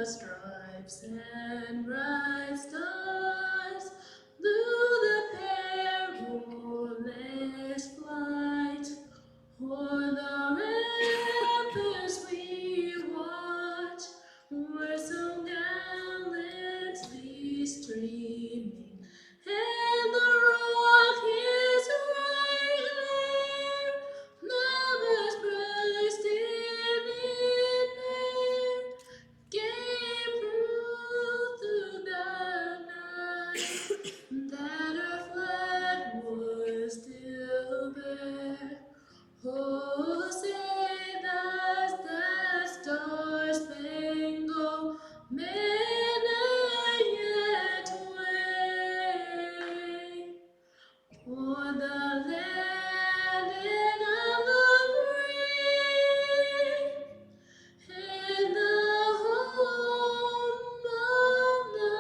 stripes and bright stars, blew the perilous flight, o'er the ramparts we watch, were so gallantly streaming, and the rock is right there, lovers bursting in air, gave proof through the night that her flag was still there. Oh, say does that star-spangled banner yet wave o'er the land and of the brave and the home of the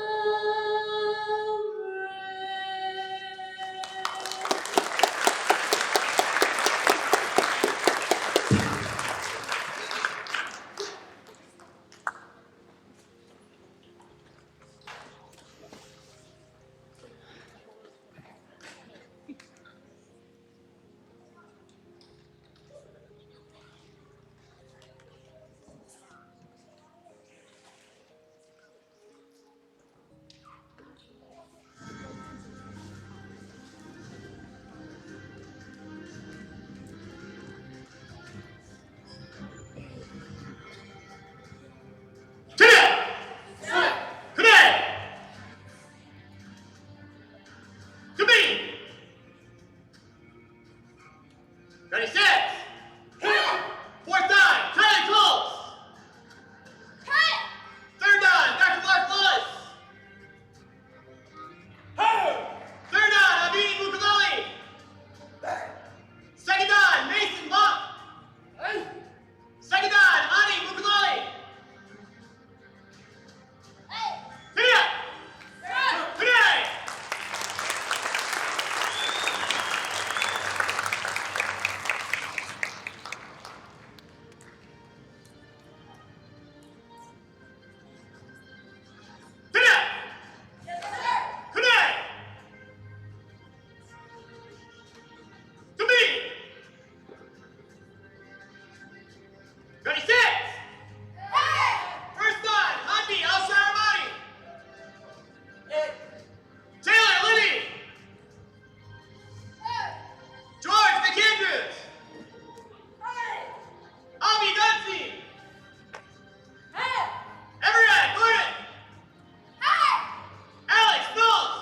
Ready, set! Fourth down, Charlie Coles! Third down, Dr. Mark Lewis! Third down, Abini Mukalali! Second down, Mason Monk! Second down, Ani Mukalali! Today! Ready, set! First time, Handi Al-Sharamani! Taylor Liddy! George McAndrews! Avi Dunphy! Everett Gordon! Alex Knowles!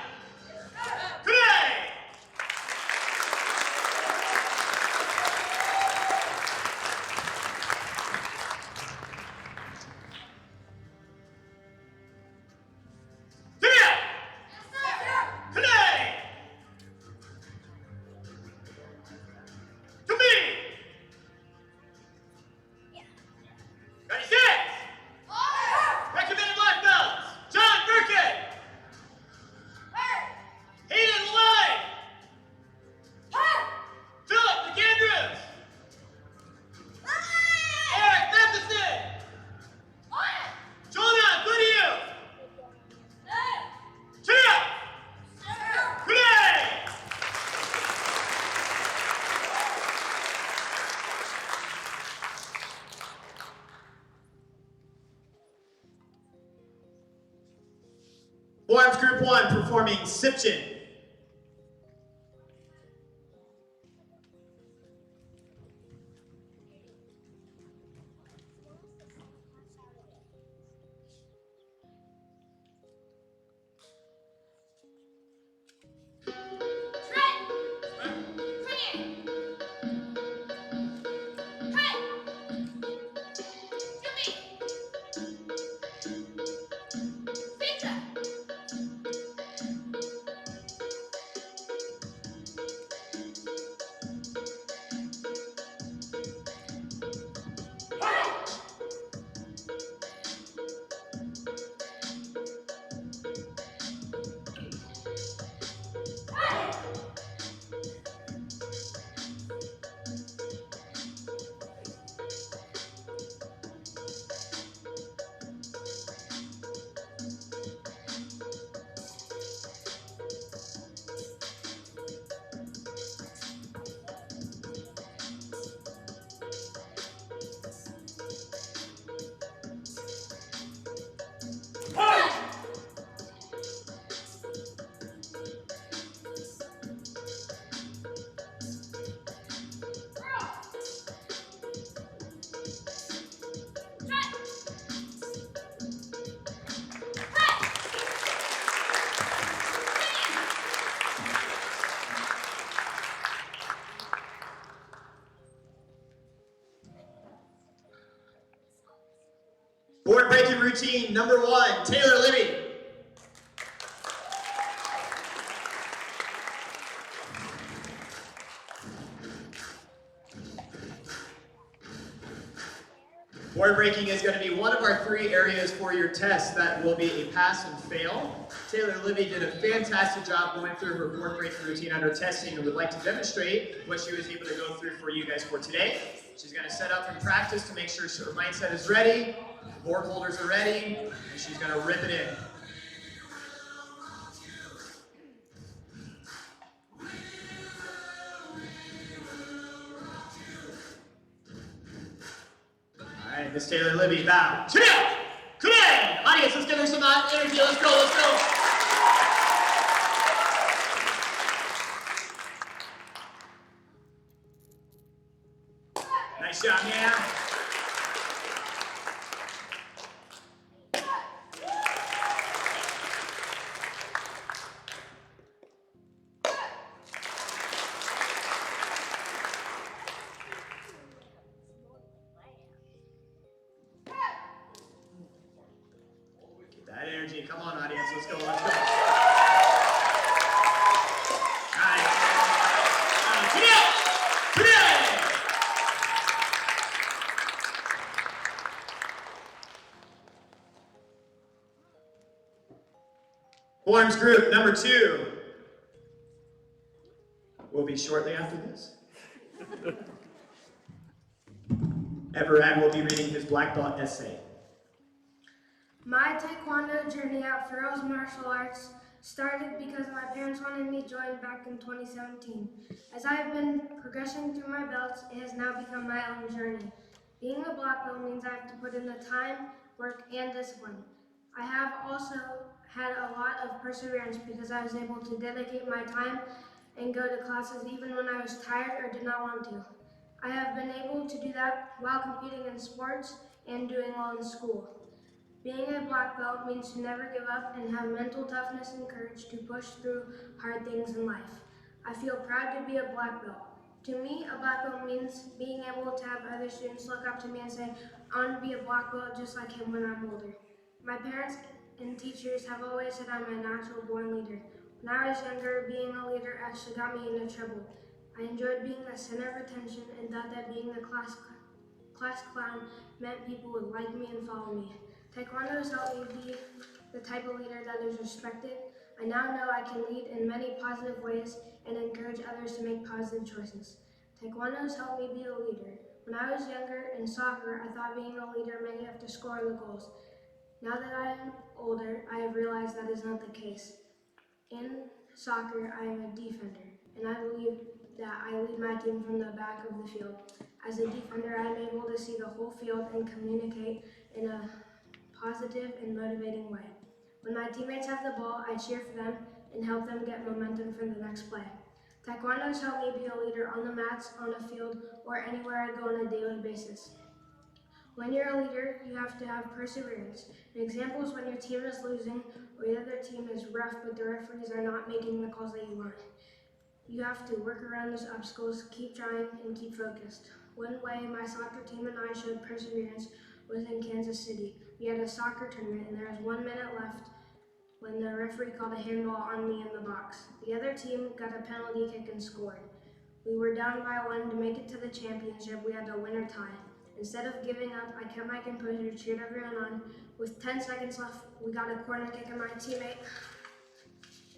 Today! Ready, set! Recommended black belts, John Burkett! Hayden Llewellyn! Philip McAndrews! Eric Matheson! Jonah Goodyear! Today! Forms Group 1 performing Sipchin. Board breaking routine number 1, Taylor Libby. Board breaking is going to be one of our 3 areas for your test that will be a pass and fail. Taylor Libby did a fantastic job going through her board breaking routine under testing and would like to demonstrate what she was able to go through for you guys for today. She's going to set up and practice to make sure her mindset is ready, board holders are ready, and she's going to rip it in. All right, Miss Taylor Libby, bow. Chill! Come in! Audience, let's give her some energy. Let's go, let's go. Nice job, man. Get that energy. Come on, audience. Let's go, let's go. All right. Today. Forms group number 2 will be shortly after this. Everett will be reading his black belt essay. My Taekwondo journey at Farrell's Martial Arts started because my parents wanted me to join back in 2017. As I have been progressing through my belts, it has now become my own journey. Being a black belt means I have to put in the time, work, and discipline. I have also had a lot of perseverance because I was able to dedicate my time and go to classes even when I was tired or did not want to. I have been able to do that while competing in sports and doing well in school. Being a black belt means to never give up and have mental toughness and courage to push through hard things in life. I feel proud to be a black belt. To me, a black belt means being able to have other students look up to me and say, I want to be a black belt just like him when I'm older. My parents and teachers have always said I'm a natural born leader. When I was younger, being a leader actually got me into trouble. I enjoyed being the center of attention and thought that being the class clown meant people would like me and follow me. Taekwondo has helped me be the type of leader that is respected. I now know I can lead in many positive ways and encourage others to make positive choices. Taekwondo has helped me be a leader. When I was younger in soccer, I thought being a leader meant you have to score the goals. Now that I am older, I have realized that is not the case. In soccer, I am a defender, and I believe that I lead my team from the back of the field. As a defender, I am able to see the whole field and communicate in a positive and motivating way. When my teammates have the ball, I cheer for them and help them get momentum for the next play. Taekwondo has helped me be a leader on the mats, on a field, or anywhere I go on a daily basis. When you're a leader, you have to have perseverance. An example is when your team is losing or the other team is rough but the referees are not making the calls that you want. You have to work around those obstacles, keep trying, and keep focused. One way my soccer team and I showed perseverance was in Kansas City. We had a soccer tournament and there was 1 minute left when the referee called a handball on me in the box. The other team got a penalty kick and scored. We were down by 1 to make it to the championship. We had to win or tie. Instead of giving up, I kept my composure, cheered everyone on. With 10 seconds left, we got a corner kick and my teammate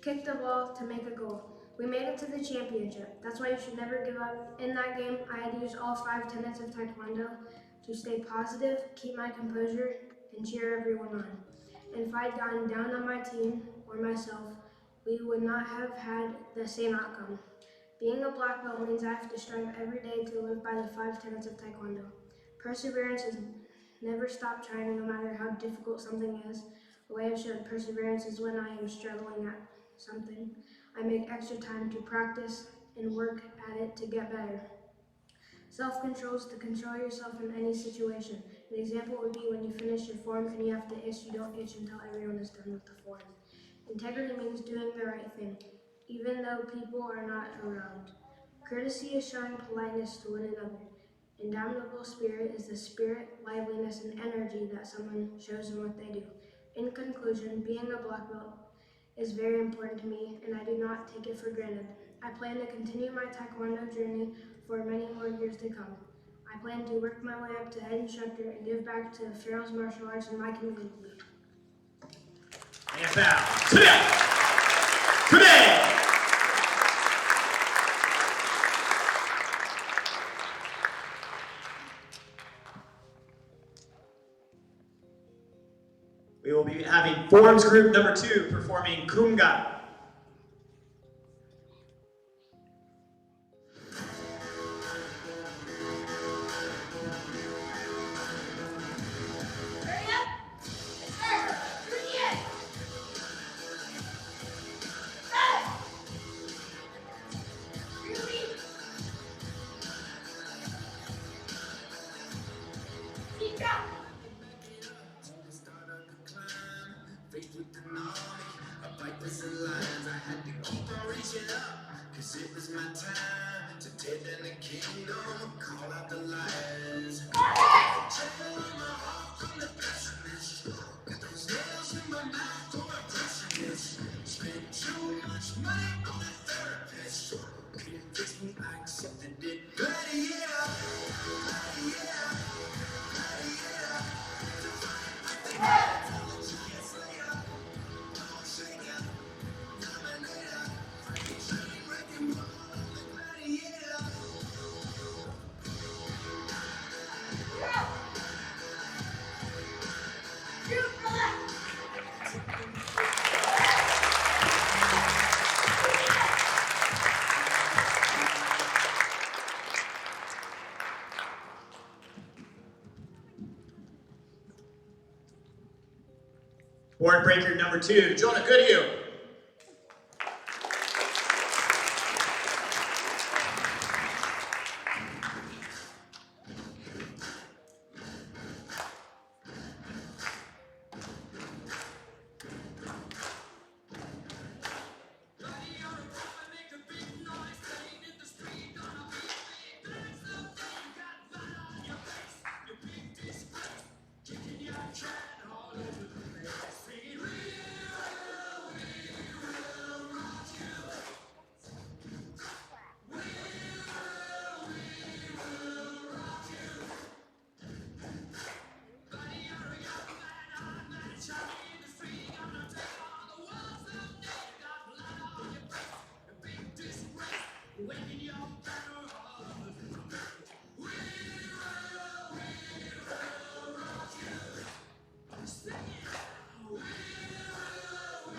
kicked the ball to make a goal. We made it to the championship. That's why you should never give up. In that game, I had to use all 5 tenets of Taekwondo to stay positive, keep my composure, and cheer everyone on. And if I'd gotten down on my team or myself, we would not have had the same outcome. Being a black belt means I have to strive every day to live by the 5 tenets of Taekwondo. Perseverance is never stop trying no matter how difficult something is. A way I've shown perseverance is when I am struggling at something. I make extra time to practice and work at it to get better. Self-control is to control yourself in any situation. An example would be when you finish your form and you have to itch, you don't itch until everyone is done with the form. Integrity means doing the right thing, even though people are not around. Courtesy is showing politeness to one another. Indomitable spirit is the spirit, liveliness, and energy that someone shows in what they do. In conclusion, being a black belt is very important to me, and I do not take it for granted. I plan to continue my Taekwondo journey for many more years to come. I plan to work my way up to head instructor and give back to Farrell's martial arts in my community. And now, today. We will be having forms group number 2 performing Kunga. It was my time to take down the kingdom, call out the lions. Channeling my heart from the pessimist. Got those nails in my mouth, going impressionist. Spent too much money on a therapist. Couldn't fix me, I accepted it. Gladiator, gladiator, gladiator. Yes, later. Don't shake ya, dominator. Train wrecking ball, the gladiator. Board breaker number 2, Jonah Goodhue.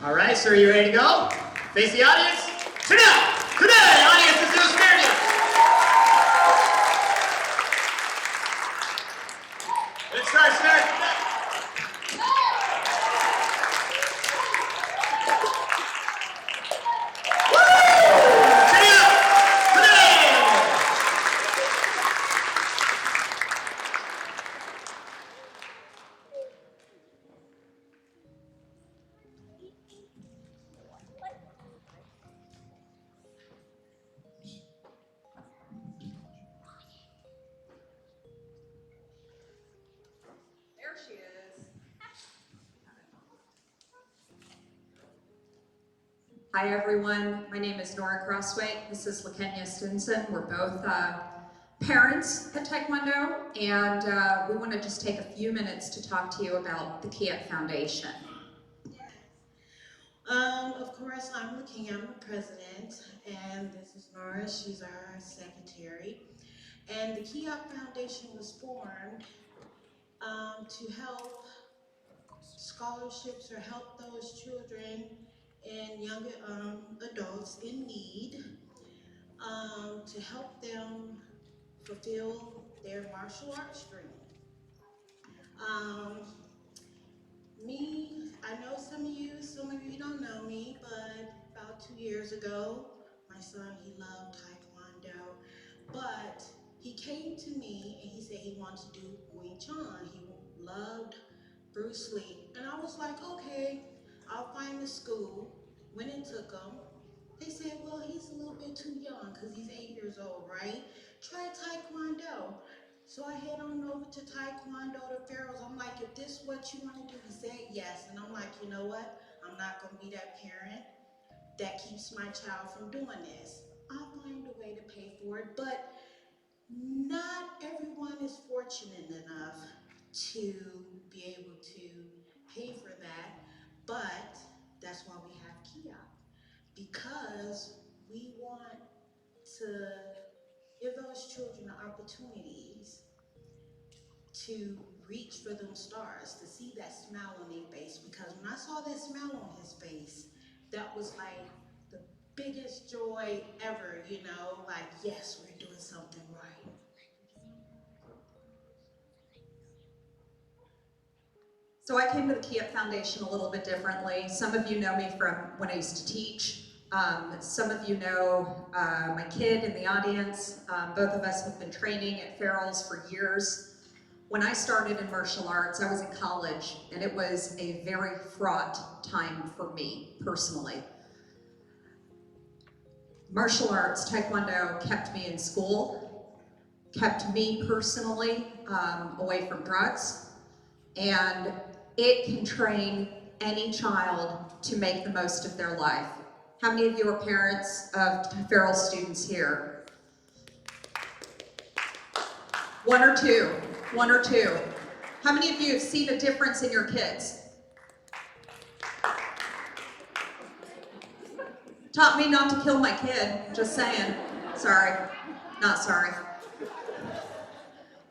All right, sir, you ready to go? Face the audience. Today, audience is no scared you. Let's start. There she is. Hi everyone, my name is Nora Crossway. This is LaKenya Stinson. We're both parents at Taekwondo, and we want to just take a few minutes to talk to you about the Kiep Foundation. Of course, I'm LaKenya, I'm the president, and this is Nora, she's our secretary. And the Kiep Foundation was formed to help scholarships or help those children and young adults in need, to help them fulfill their martial arts dream. I know some of you don't know me, but about 2 years ago, my son, he loved Taekwondo, but he came to me and he said he wanted to do Wing Chun. He loved Bruce Lee. And I was like, okay, I'll find the school. Went and took him. They said, well, he's a little bit too young because he's 8 years old, right? Try Taekwondo. So I head on over to Taekwondo to Farrell's. I'm like, if this is what you want to do, he said yes. And I'm like, you know what? I'm not going to be that parent that keeps my child from doing this. I'll find a way to pay for it, but not everyone is fortunate enough to be able to pay for that. But that's why we have kiosk, because we want to give those children opportunities to reach for them stars, to see that smile on their face. Because when I saw that smile on his face, that was like the biggest joy ever, you know, like, yes, we're doing something right. So I came to the Kiev Foundation a little bit differently. Some of you know me from when I used to teach. Some of you know my kid in the audience. Both of us have been training at Farrell's for years. When I started in martial arts, I was in college, and it was a very fraught time for me personally. Martial arts, Taekwondo, kept me in school, kept me personally away from drugs, and it can train any child to make the most of their life. How many of you are parents of Farrell students here? One or two. How many of you have seen a difference in your kids? Taught me not to kill my kid, just saying. Sorry, not sorry.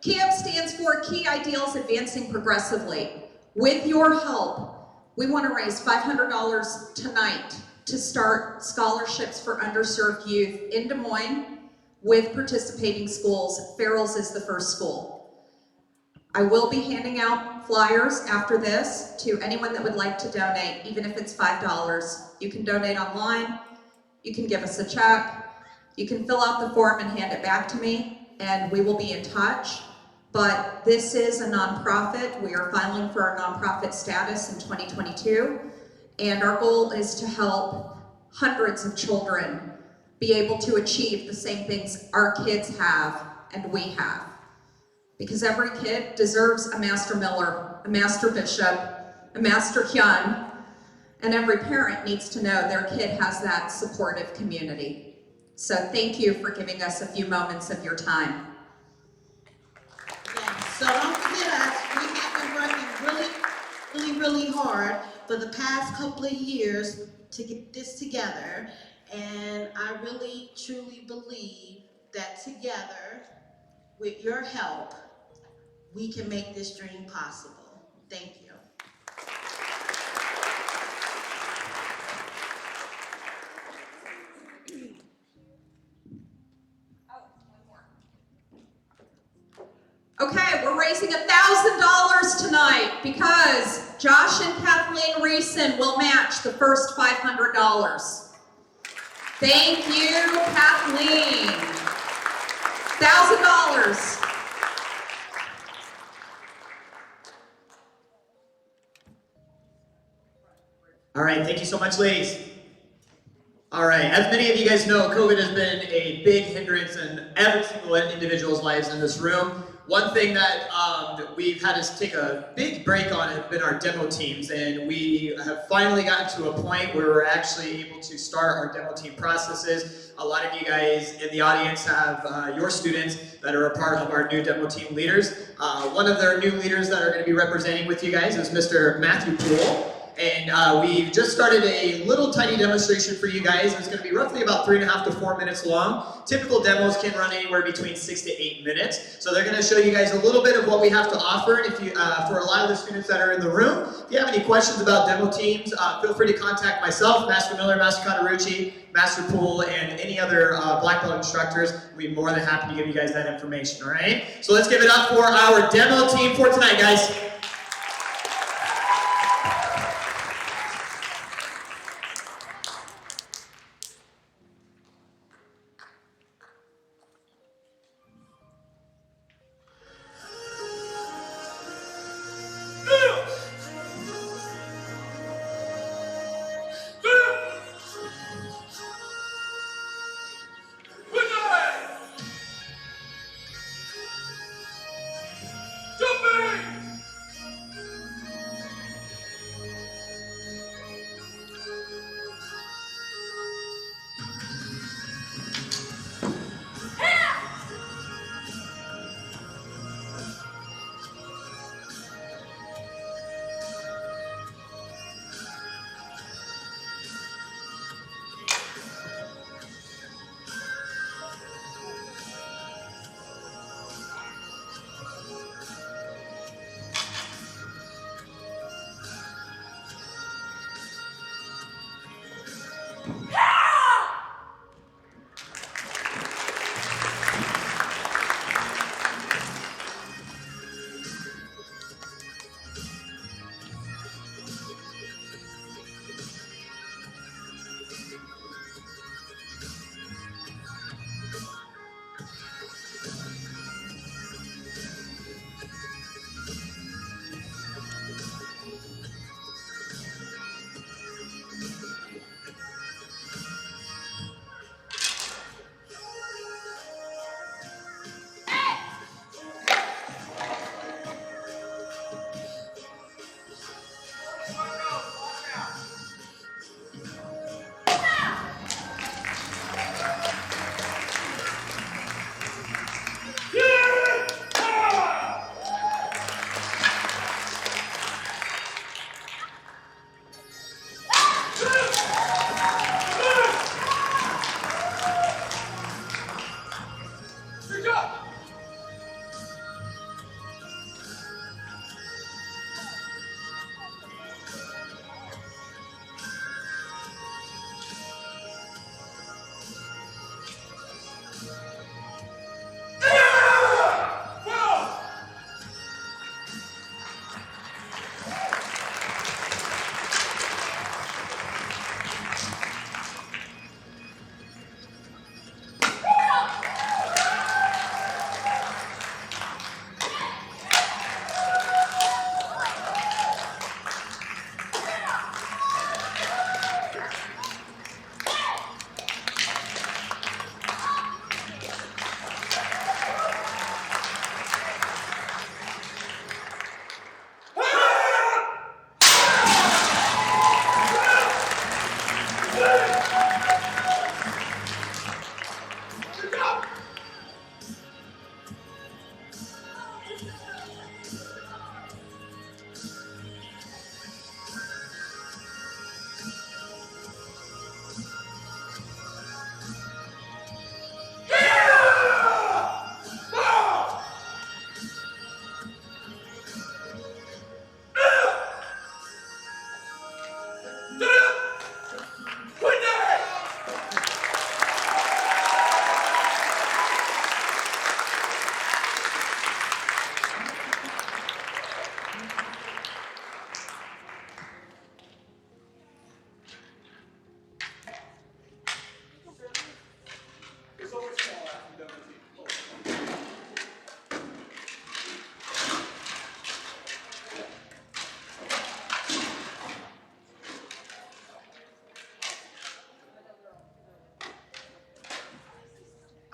KIAP stands for Key Ideals Advancing Progressively. With your help, we want to raise $500 tonight to start scholarships for underserved youth in Des Moines with participating schools. Farrell's is the first school. I will be handing out flyers after this to anyone that would like to donate, even if it's $5. You can donate online, you can give us a check, you can fill out the form and hand it back to me, and we will be in touch. But this is a nonprofit. We are filing for our nonprofit status in 2022, and our goal is to help hundreds of children be able to achieve the same things our kids have and we have. Because every kid deserves a Master Miller, a Master Bishop, a Master Hyun, and every parent needs to know their kid has that supportive community. So thank you for giving us a few moments of your time. Yeah, so don't forget us. We have been working really hard for the past couple of years to get this together. And I really, truly believe that together, with your help, we can make this dream possible. Thank you. Okay, we're raising $1,000 tonight because Josh and Kathleen Reeson will match the first $500. Thank you, Kathleen. $1,000. All right, thank you so much, ladies. All right, as many of you guys know, COVID has been a big hindrance in every single individual's lives in this room. One thing that we've had to take a big break on have been our demo teams, and we have finally gotten to a point where we're actually able to start our demo team processes. A lot of you guys in the audience have your students that are a part of our new demo team leaders. One of their new leaders that are going to be representing with you guys is Mr. Matthew Poole. And we've just started a little tiny demonstration for you guys. It's going to be roughly about 3.5 to 4 minutes long. Typical demos can run anywhere between 6 to 8 minutes. So they're going to show you guys a little bit of what we have to offer. And if you, for a lot of the students that are in the room, if you have any questions about demo teams, feel free to contact myself, Master Miller, Master Catarucci, Master Poole, and any other black belt instructors. We'd be more than happy to give you guys that information, all right? So let's give it up for our demo team for tonight, guys.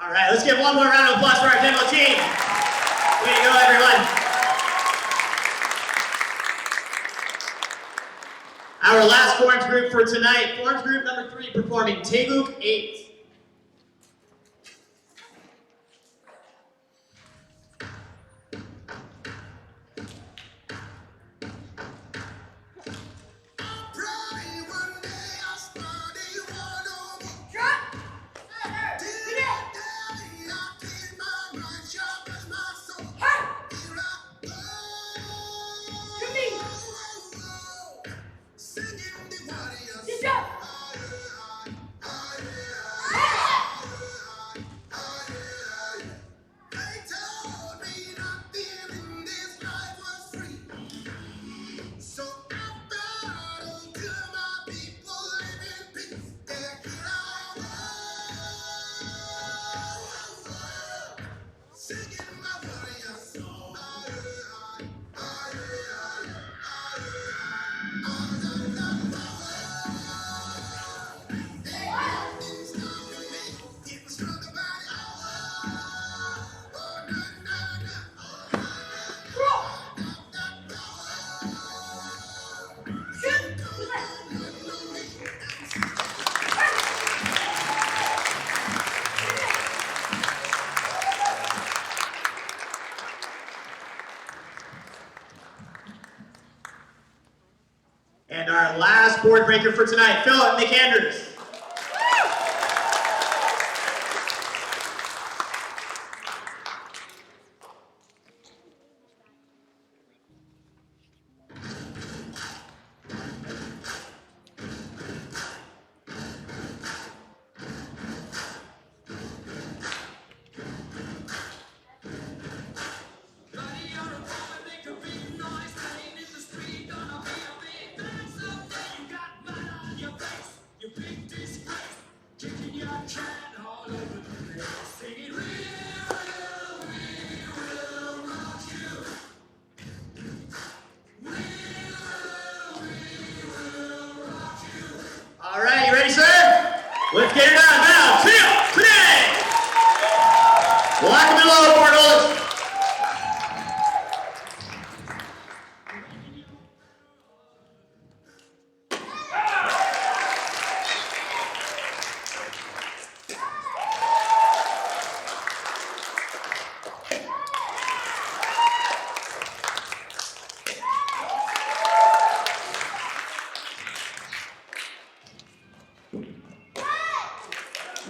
All right, let's give one more round of applause for our demo team. Way to go, everyone. Our last forms group for tonight, forms group number 3, performing Teguk 8. And our last board breaker for tonight, Philip McAndrews. All right, you ready, sir? Let's get it on now. Two, today. Lock them in low, portals.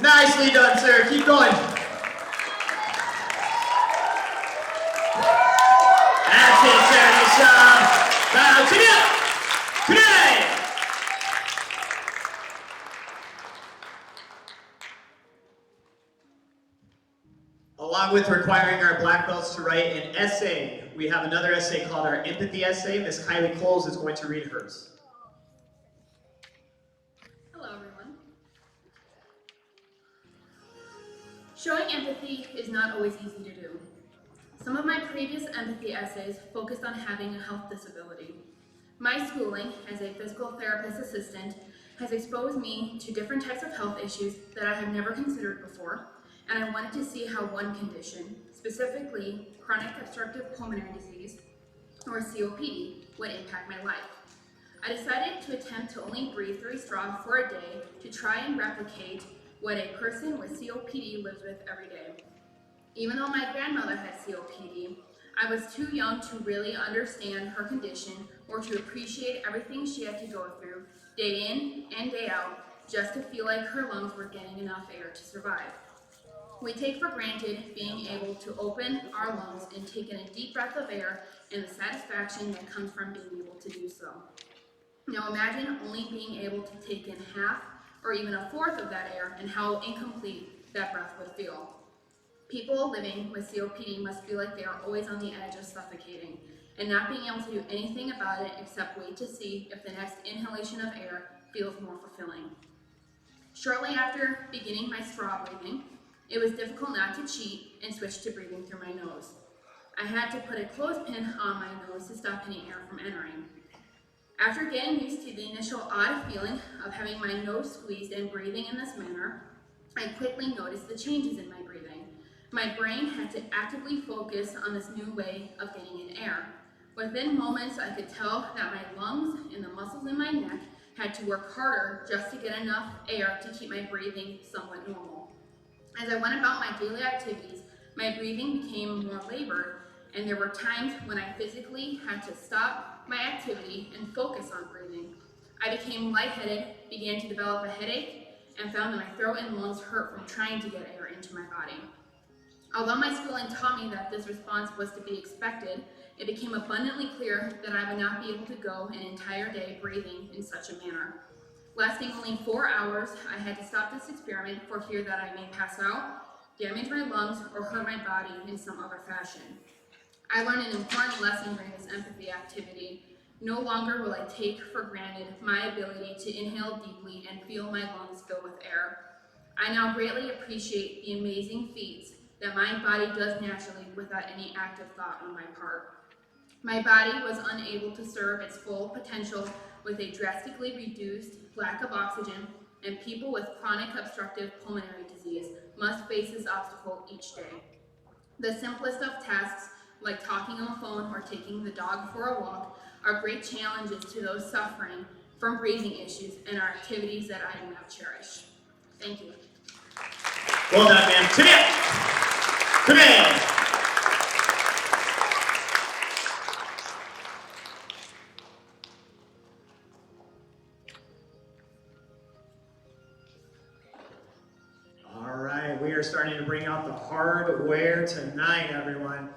Nicely done, sir. Keep going. That's it, sir. Nice job. Now, today. Along with requiring our black belts to write an essay, we have another essay called our empathy essay. Miss Kylie Coles is going to read hers. Showing empathy is not always easy to do. Some of my previous empathy essays focused on having a health disability. My schooling as a physical therapist assistant has exposed me to different types of health issues that I have never considered before, and I wanted to see how one condition, specifically chronic obstructive pulmonary disease, or COPD, would impact my life. I decided to attempt to only breathe through a straw for a day to try and replicate what a person with COPD lives with every day. Even though my grandmother had COPD, I was too young to really understand her condition or to appreciate everything she had to go through day in and day out just to feel like her lungs were getting enough air to survive. We take for granted being able to open our lungs and take in a deep breath of air and the satisfaction that comes from being able to do so. Now imagine only being able to take in half or even a fourth of that air and how incomplete that breath would feel. People living with COPD must feel like they are always on the edge of suffocating and not being able to do anything about it except wait to see if the next inhalation of air feels more fulfilling. Shortly after beginning my straw breathing, it was difficult not to cheat and switch to breathing through my nose. I had to put a clothespin on my nose to stop any air from entering. After getting used to the initial odd feeling of having my nose squeezed and breathing in this manner, I quickly noticed the changes in my breathing. My brain had to actively focus on this new way of getting in air. Within moments, I could tell that my lungs and the muscles in my neck had to work harder just to get enough air to keep my breathing somewhat normal. As I went about my daily activities, my breathing became more labored, and there were times when I physically had to stop my activity and focus on breathing. I became lightheaded, began to develop a headache, and found that my throat and lungs hurt from trying to get air into my body. Although my schooling taught me that this response was to be expected, it became abundantly clear that I would not be able to go an entire day breathing in such a manner. Lasting only 4 hours, I had to stop this experiment for fear that I may pass out, damage my lungs, or hurt my body in some other fashion. I learned an important lesson during this empathy activity. No longer will I take for granted my ability to inhale deeply and feel my lungs fill with air. I now greatly appreciate the amazing feats that my body does naturally without any active thought on my part. My body was unable to serve its full potential with a drastically reduced lack of oxygen, and people with chronic obstructive pulmonary disease must face this obstacle each day. The simplest of tasks, like talking on the phone or taking the dog for a walk, are great challenges to those suffering from breathing issues and are activities that I now cherish. Thank you. Well done, ma'am. Come in. All right, we are starting to bring out the hardware tonight, everyone.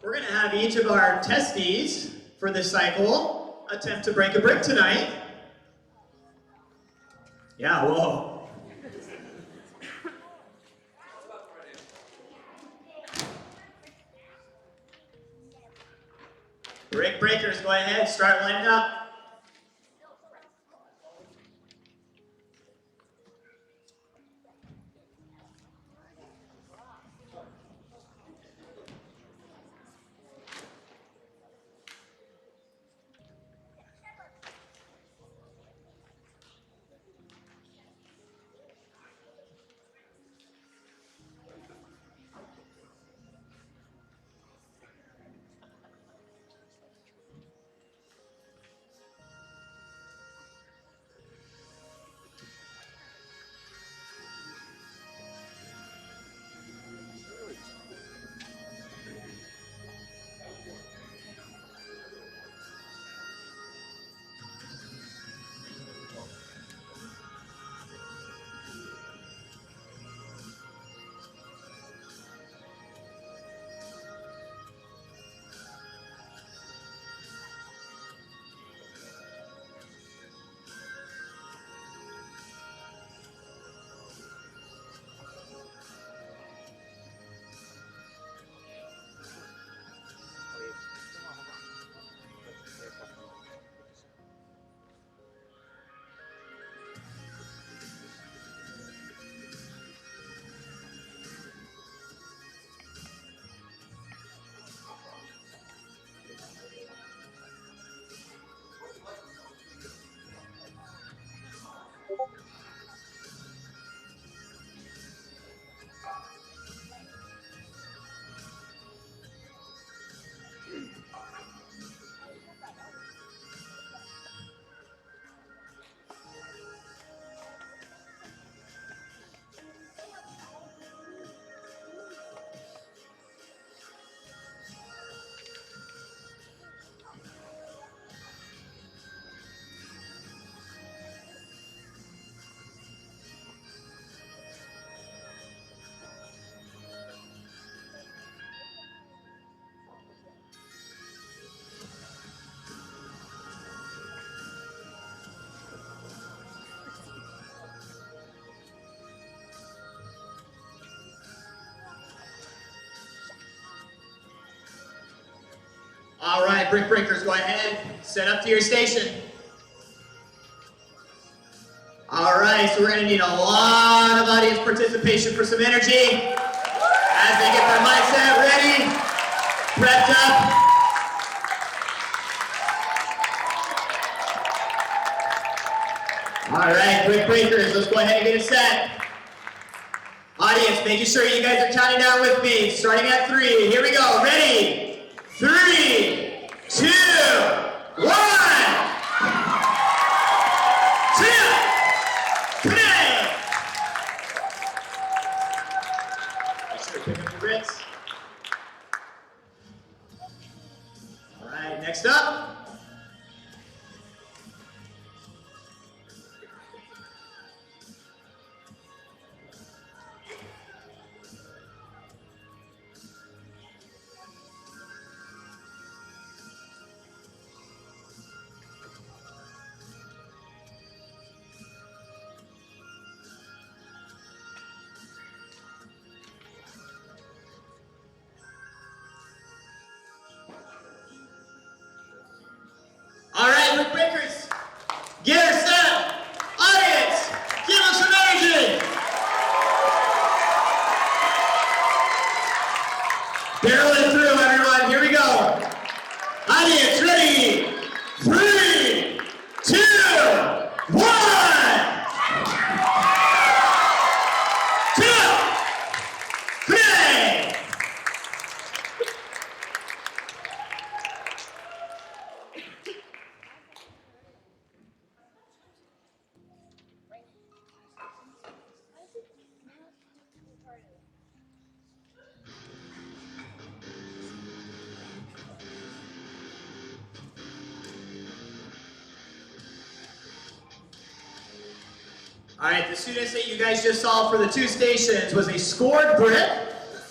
We're going to have each of our testees for this cycle attempt to break a brick tonight. Yeah, whoa. Brick breakers, go ahead, start lining up. All right, brick breakers, go ahead, set up to your station. All right, so we're gonna need a lot of audience participation for some energy as they get their mindset ready, prepped up. All right, brick breakers, let's go ahead and get it set. Audience, making sure you guys are counting down with me. Starting at 3. Here we go. Ready? 3, 2, 1. 2. Play. Make sure to pick up your Ritz. All right, next up. All right, quick breakers. Get her set. Audience, give them some energy. Barreling through, everyone. Here we go. Audience, ready? 3, 2, 1. 2, 3. All right, the students that you guys just saw for the 2 stations was a scored brick.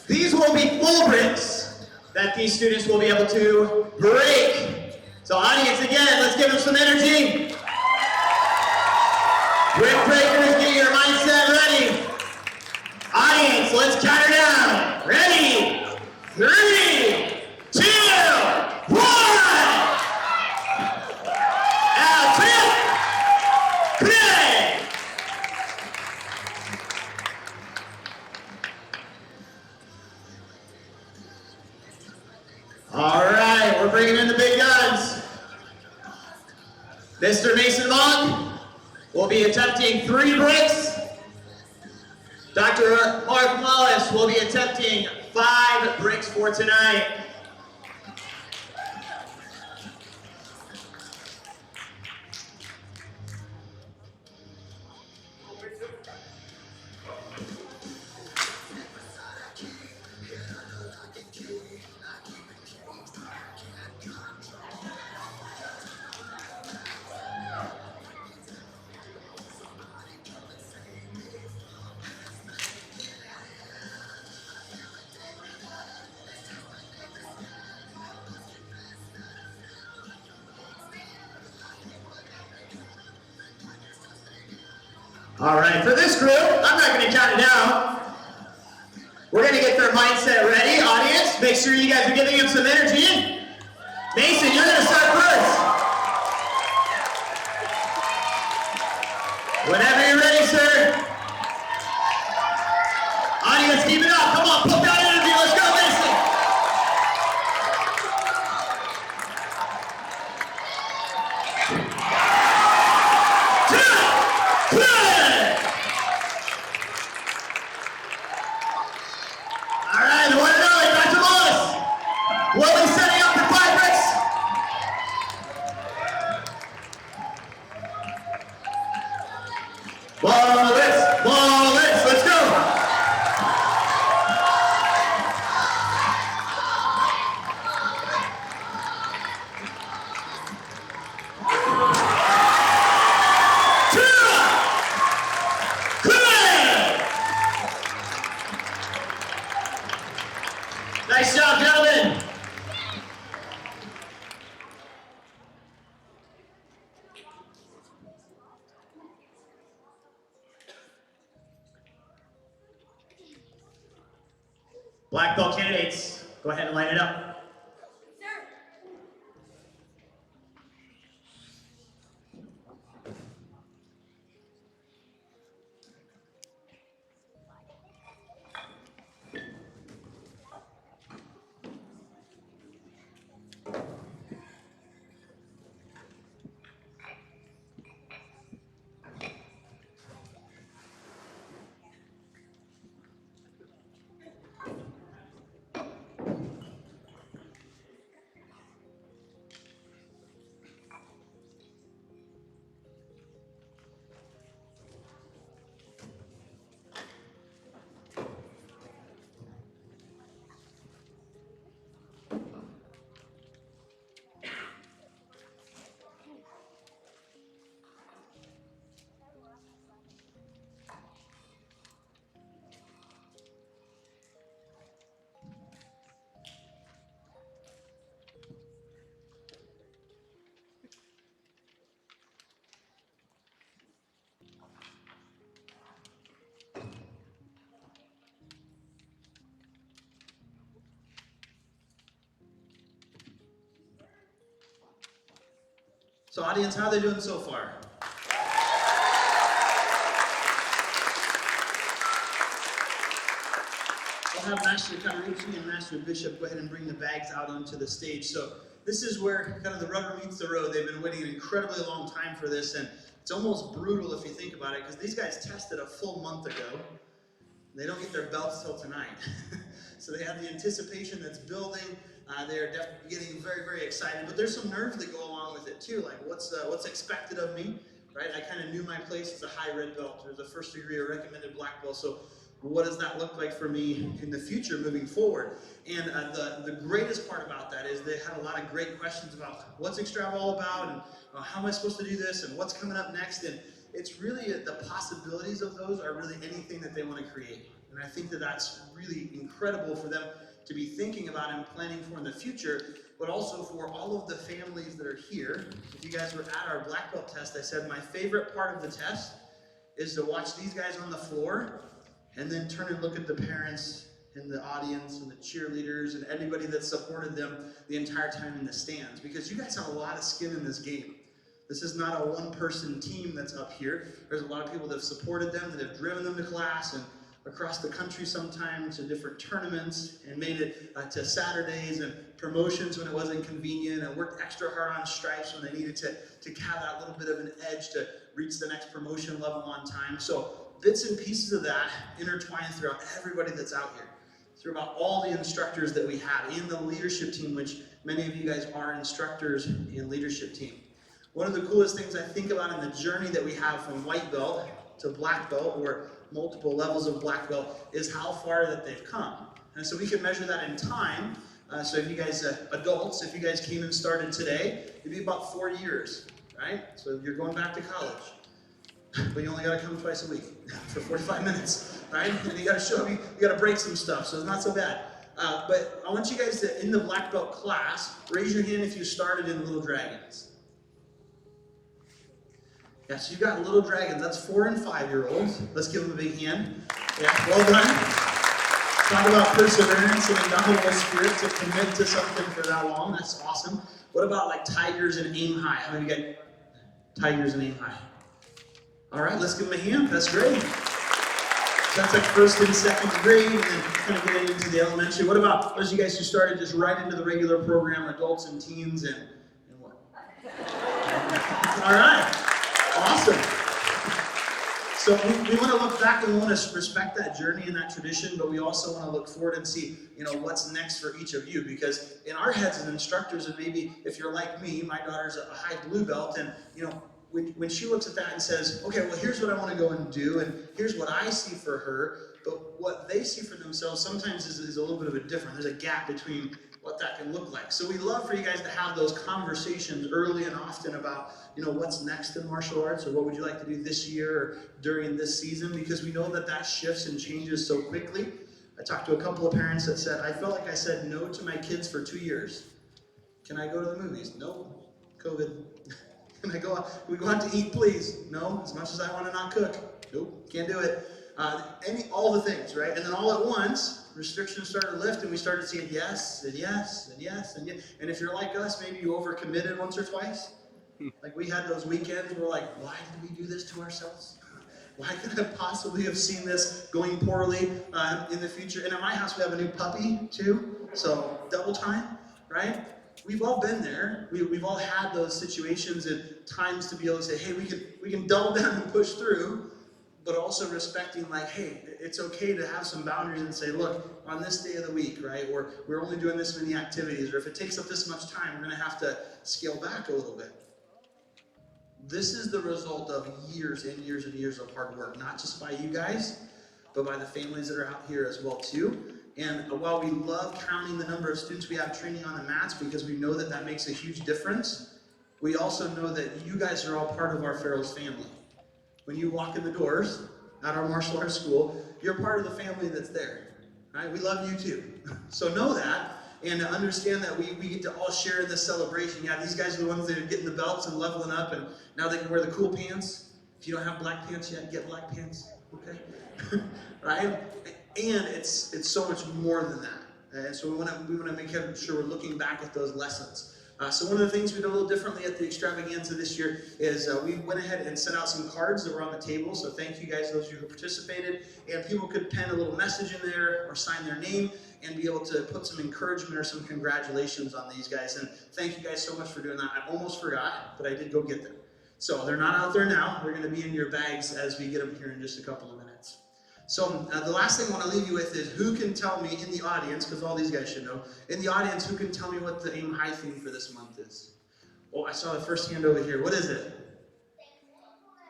These will be full bricks that these students will be able to break. So audience, again, let's give them some energy. Brick breakers, get your mindset ready. Audience, let's count her down. Ready? 3, 2, 1. Out, 2, 3. All right, we're bringing in the big guns. Mr. Mason Monk will be attempting 3 bricks. Dr. Mark Wallace will be attempting 5 bricks for tonight. All right, for this group, I'm not going to count it down. We're going to get their mindset ready. Audience, make sure you guys are giving them some energy. Mason, you're going to start first. Whenever you're ready, sir. Audience, keep it up. Come on, put that energy. Let's go, Mason. All right, the one and only Dr. Wallace will be setting up the 5 bricks. Wallace, let's go. Nice job, gentlemen. Black belt candidates, go ahead and line it up. So audience, how are they doing so far? I'll have Master Kataruchi and Master Bishop go ahead and bring the bags out onto the stage. So this is where kind of the rubber meets the road. They've been waiting an incredibly long time for this, and it's almost brutal if you think about it, because these guys tested a full month ago. They don't get their belts till tonight. So they have the anticipation that's building. They are definitely getting very, very excited. But there's some nerves that go along with it too. Like what's expected of me, right? I kind of knew my place as a high red belt. There's a first degree or recommended black belt. So what does that look like for me in the future moving forward? And the greatest part about that is they had a lot of great questions about what's Extrava all about, and how am I supposed to do this, and what's coming up next. And it's really the possibilities of those are really anything that they want to create. And I think that that's really incredible for them to be thinking about and planning for in the future, but also for all of the families that are here. If you guys were at our black belt test, I said my favorite part of the test is to watch these guys on the floor and then turn and look at the parents and the audience and the cheerleaders and anybody that supported them the entire time in the stands, because you guys have a lot of skin in this game. This is not a one-person team that's up here. There's a lot of people that have supported them, that have driven them to class and across the country sometimes to different tournaments, and made it to Saturdays and promotions when it wasn't convenient, and worked extra hard on stripes when they needed to have that little bit of an edge to reach the next promotion level on time. So bits and pieces of that intertwined throughout everybody that's out here, throughout all the instructors that we have in the leadership team, which many of you guys are instructors in leadership team. One of the coolest things I think about in the journey that we have from white belt to black belt, or multiple levels of black belt, is how far that they've come. And so we can measure that in time. So if you guys, adults, if you guys came and started today, it'd be about 4 years, right? So you're going back to college. But you only got to come twice a week for 45 minutes, right? And you got to show up, you got to break some stuff, so it's not so bad. But I want you guys to, in the black belt class, raise your hand if you started in Little Dragons. Yeah, so you've got Little Dragons. That's 4 and 5-year-olds. Let's give them a big hand. Yeah, well done. Talk about perseverance and indomitable spirit to commit to something for that long. That's awesome. What about like Tigers and Aim High? How many of you got Tigers and Aim High? All right, let's give them a hand. That's great. So that's like first and second grade, and then kind of getting into the elementary. What about those of you guys who started just right into the regular program, adults and teens, and what? All right. Awesome. So we want to look back, and we want to respect that journey and that tradition, but we also want to look forward and see, what's next for each of you. Because in our heads as instructors, and maybe if you're like me, my daughter's a high blue belt, and when she looks at that and says, okay, well, here's what I want to go and do, and here's what I see for her, but what they see for themselves sometimes is a little bit of a different. There's a gap between what that can look like. So we love for you guys to have those conversations early and often about, what's next in martial arts, or what would you like to do this year or during this season, because we know that shifts and changes so quickly. I talked to a couple of parents that said, I felt like I said no to my kids for 2 years. Can I go to the movies? No. COVID. Can I go out? Can we go out to eat, please? No. As much as I want to not cook. Nope. Can't do it. All the things, right? And then all at once, restrictions started to lift, and we started seeing yes, and yes, and yes, and yes. And if you're like us, maybe you overcommitted once or twice. Like we had those weekends where we're like, why did we do this to ourselves? Why could I possibly have seen this going poorly in the future? And at my house, we have a new puppy too, so double time, right? We've all been there. We've all had those situations and times to be able to say, hey, we can double down and push through, but also respecting like, hey, it's okay to have some boundaries and say, look, on this day of the week, right, or we're only doing this many activities, or if it takes up this much time, we're going to have to scale back a little bit. This is the result of years and years and years of hard work, not just by you guys, but by the families that are out here as well too. And while we love counting the number of students we have training on the mats, because we know that makes a huge difference, we also know that you guys are all part of our Farrell's family. When you walk in the doors at our martial arts school, you're part of the family that's there, right? We love you too. So know that, and understand that we get to all share in this celebration. Yeah, these guys are the ones that are getting the belts and leveling up, and now they can wear the cool pants. If you don't have black pants yet, get black pants, okay? Right? And it's so much more than that. And so we want to make sure we're looking back at those lessons. So one of the things we did a little differently at the Extravaganza this year is we went ahead and sent out some cards that were on the table. So thank you guys, those of you who participated. And people could pen a little message in there or sign their name and be able to put some encouragement or some congratulations on these guys. And thank you guys so much for doing that. I almost forgot, but I did go get them. So they're not out there now. They're going to be in your bags as we get them here in just a couple of minutes. So the last thing I want to leave you with is who can tell me in the audience, because all these guys should know, in the audience, who can tell me what the Aim High theme for this month is? Oh, I saw the first hand over here. What is it?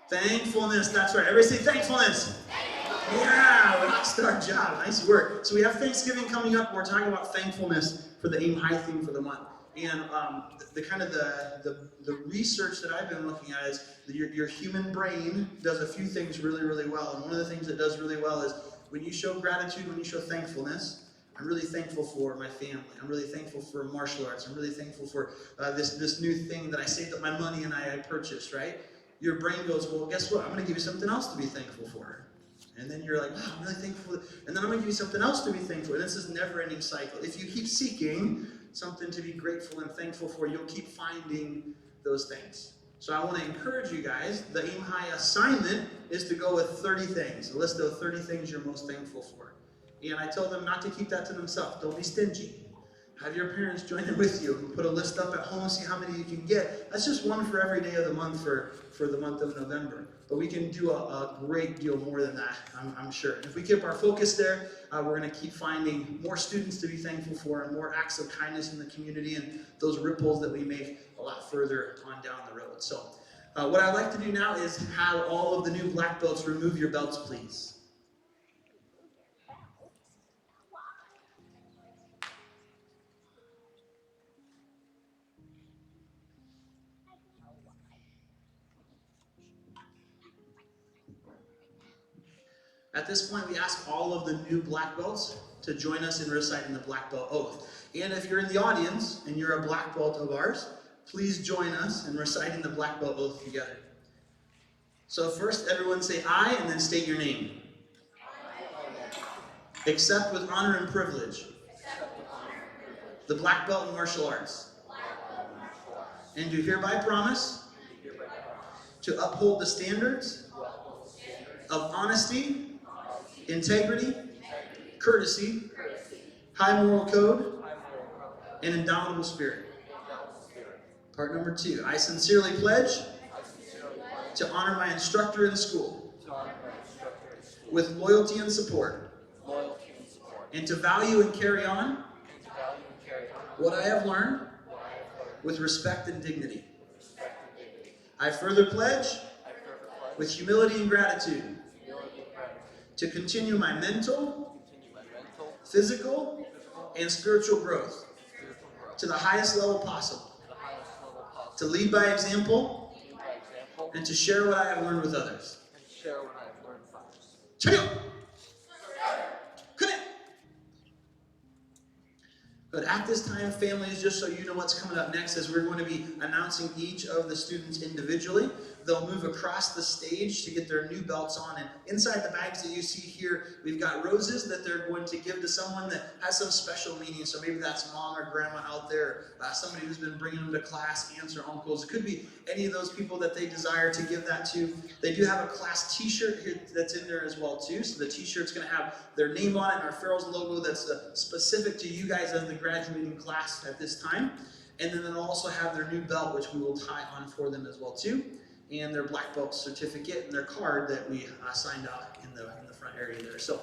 Thankfulness. That's right. Everybody say thankfulness. Yeah, rock star job. Nice work. So we have Thanksgiving coming up. We're talking about thankfulness for the Aim High theme for the month. And the research that I've been looking at is your human brain does a few things really, really well. And one of the things it does really well is when you show gratitude, when you show thankfulness. I'm really thankful for my family. I'm really thankful for martial arts. I'm really thankful for this new thing that I saved up my money and I purchased, right? Your brain goes, well, guess what? I'm going to give you something else to be thankful for. And then you're like, wow, I'm really thankful for and then I'm going to give you something else to be thankful for. And this is a never-ending cycle. If you keep seeking something to be grateful and thankful for, you'll keep finding those things. So I want to encourage you guys, the Aim High assignment is to go with 30 things, a list of 30 things you're most thankful for. And I tell them not to keep that to themselves. Don't be stingy. Have your parents join in with you and put a list up at home, see how many you can get. That's just one for every day of the month for the month of November. But we can do a great deal more than that, I'm sure. And if we keep our focus there, we're going to keep finding more students to be thankful for and more acts of kindness in the community and those ripples that we make a lot further on down the road. So what I'd like to do now is have all of the new black belts remove your belts, please. At this point, we ask all of the new black belts to join us in reciting the black belt oath. And if you're in the audience and you're a black belt of ours, please join us in reciting the black belt oath together. So first, everyone say I and then state your name. Accept with honor and privilege the black belt in martial arts. And do hereby promise to uphold the standards of honesty, integrity, courtesy, high moral code, and indomitable spirit. Part number 2, I sincerely pledge to honor my instructor in school with loyalty and support, and to value and carry on what I have learned with respect and dignity. I further pledge with humility and gratitude to continue my mental, physical, and spiritual growth to the highest level possible, to lead by example, and to share what I have learned with others. Check it out. But at this time, families, just so you know what's coming up next, is we're going to be announcing each of the students individually. They'll move across the stage to get their new belts on. And inside the bags that you see here, we've got roses that they're going to give to someone that has some special meaning. So maybe that's mom or grandma out there, somebody who's been bringing them to class, aunts or uncles. It could be any of those people that they desire to give that to. They do have a class t-shirt here that's in there as well too. So the t-shirt's going to have their name on it and our Farrell's logo that's specific to you guys as the graduating class at this time. And then they'll also have their new belt, which we will tie on for them as well too. And their black belt certificate and their card that we signed out in the front area there. So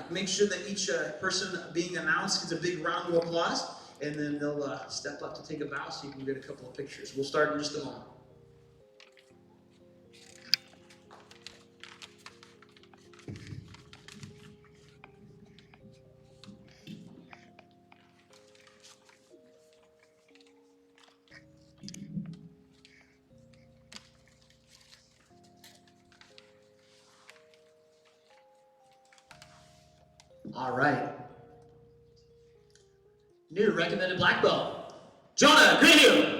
make sure that each person being announced gets a big round of applause, and then they'll step up to take a bow so you can get a couple of pictures. We'll start in just a moment. All right. New recommended black belt, Jonah Greenhill.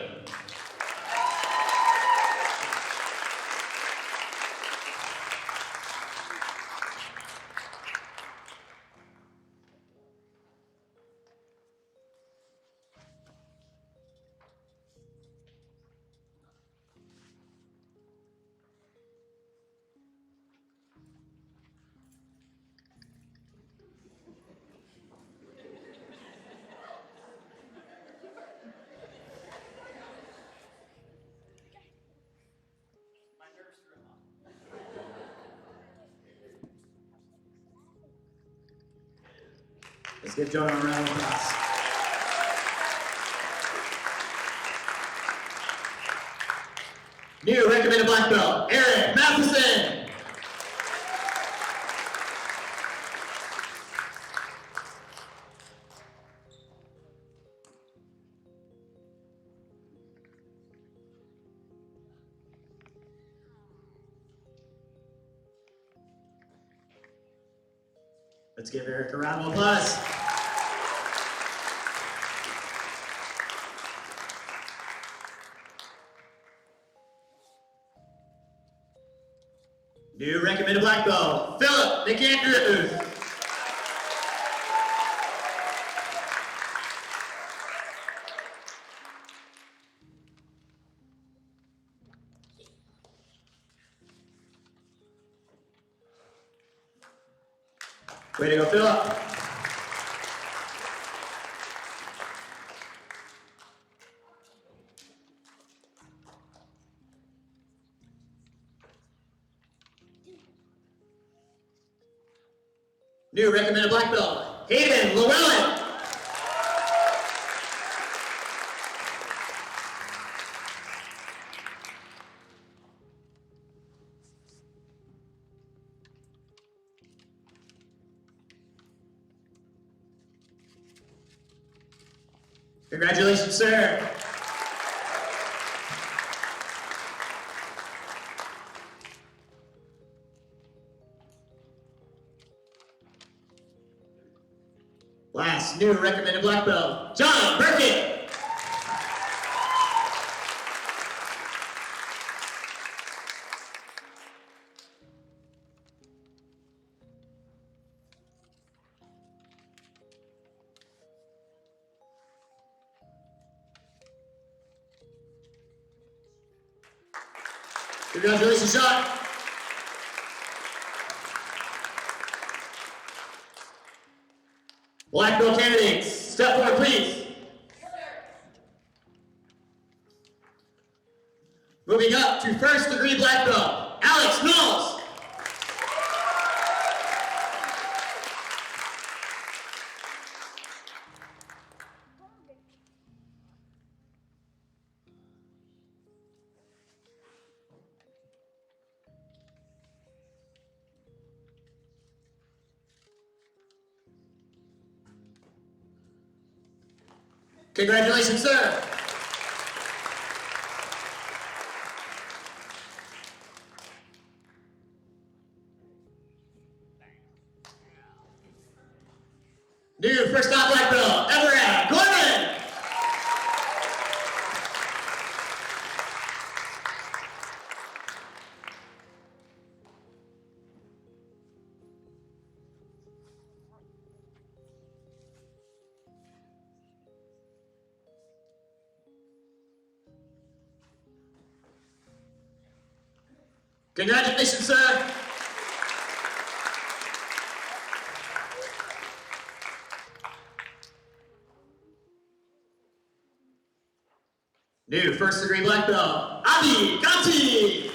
give Jonah a round of applause. New recommended black belt, Eric Matheson. Let's give Eric a round of applause. New recommended black belt, Philip McAndrews. Way to go, Philip. New recommended black belt, Hayden Llewellyn. Congratulations, sir. Last new recommended black belt, John Burkett. Congratulations, John. Black belt candidates, step forward, please. Moving up to first degree black belt, Alex Knowles. Congratulations, sir. New first time black belt, Everett Gorman. Congratulations, sir. New first degree black belt, Abi Ganti.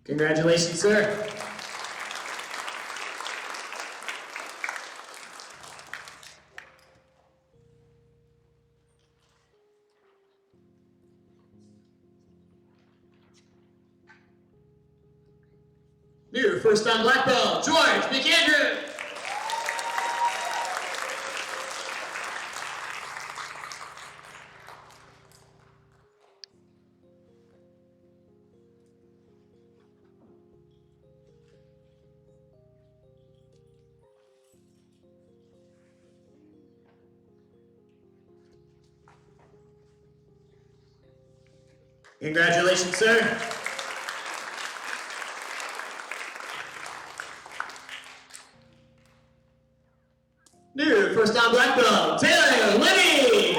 Congratulations, sir. New first time black belt, George McAndrew. Congratulations, sir. New first time black belt, Taylor Libby.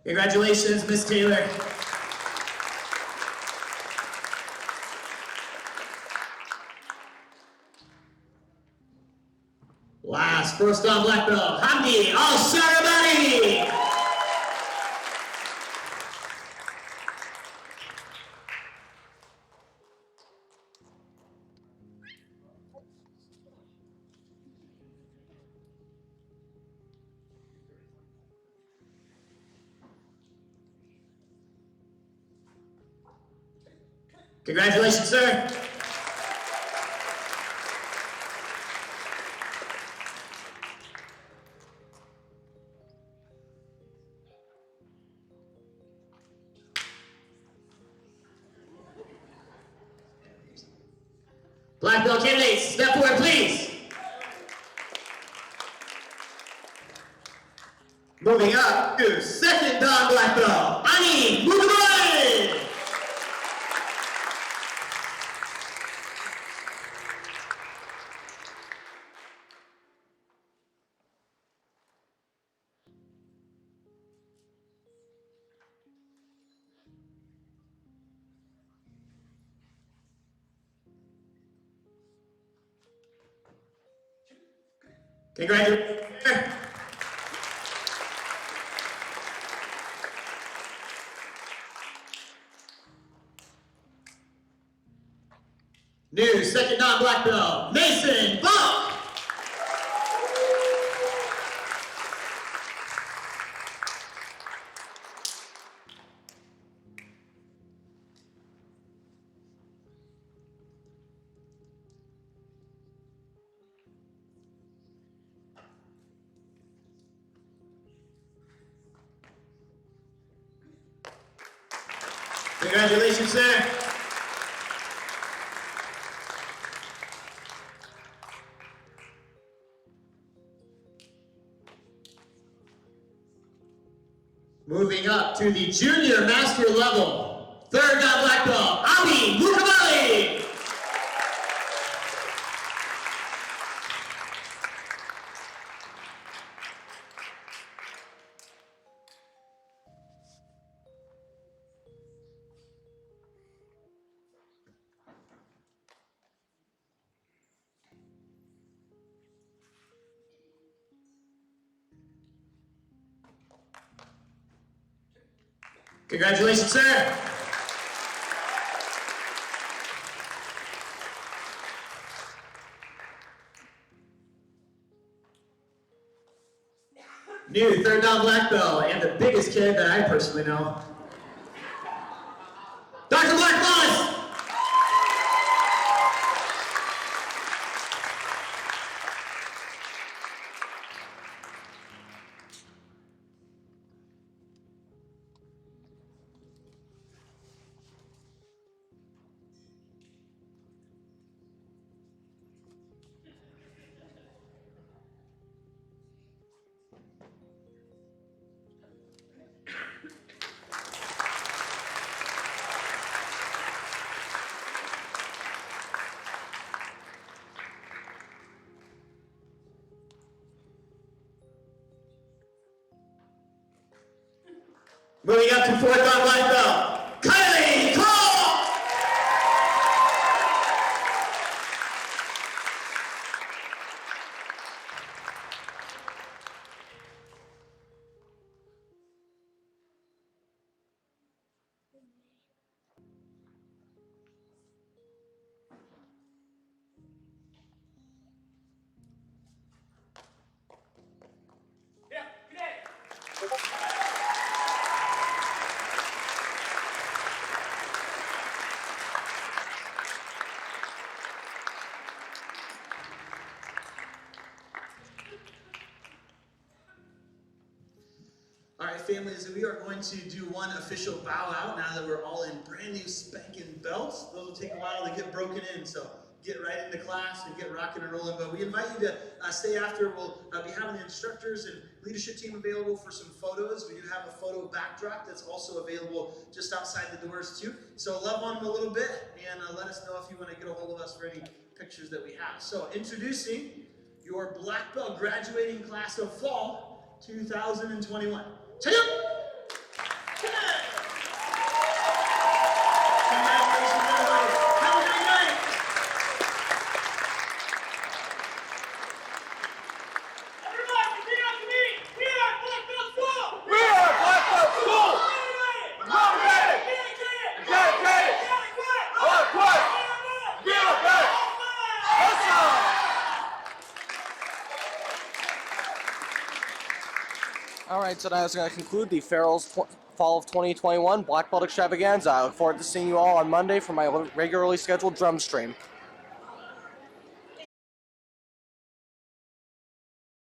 Congratulations, Miss Taylor. Last, first on black belt, Hamdi Al-Sharabani. Congratulations, sir. Black belt candidates, step forward, please. Moving up to second dan black belt, Ani Mukamai. Congratulations. New second dan black belt, Mason Buck. Congratulations, sir. Moving up to the junior master level, third dan black belt, Ami Mukamai. Congratulations, sir. New third dan black belt and the biggest kid that I personally know, Dr. Black Boss. Moving up to fourth dan black belt, Kylie Cole. All right, families, we are going to do one official bow out now that we're all in brand new spanking belts. Those will take a while to get broken in, so get right into class and get rocking and rolling. But we invite you to stay after. We'll be having the instructors and leadership team available for some photos. We do have a photo backdrop that's also available just outside the doors too. So love on them a little bit and let us know if you want to get a hold of us for any pictures that we have. So introducing your black belt graduating class of fall 2021. Check it out. Congratulations, everybody. Have a great night. Everybody, repeat after me. We are Blackbelt School. We are Blackbelt School. Motivated, dedicated, on quest, be the best. Awesome. All right, so that's going to conclude the Farrell's Fall of 2021 Black Belt Extravaganza. I look forward to seeing you all on Monday for my regularly scheduled drum stream.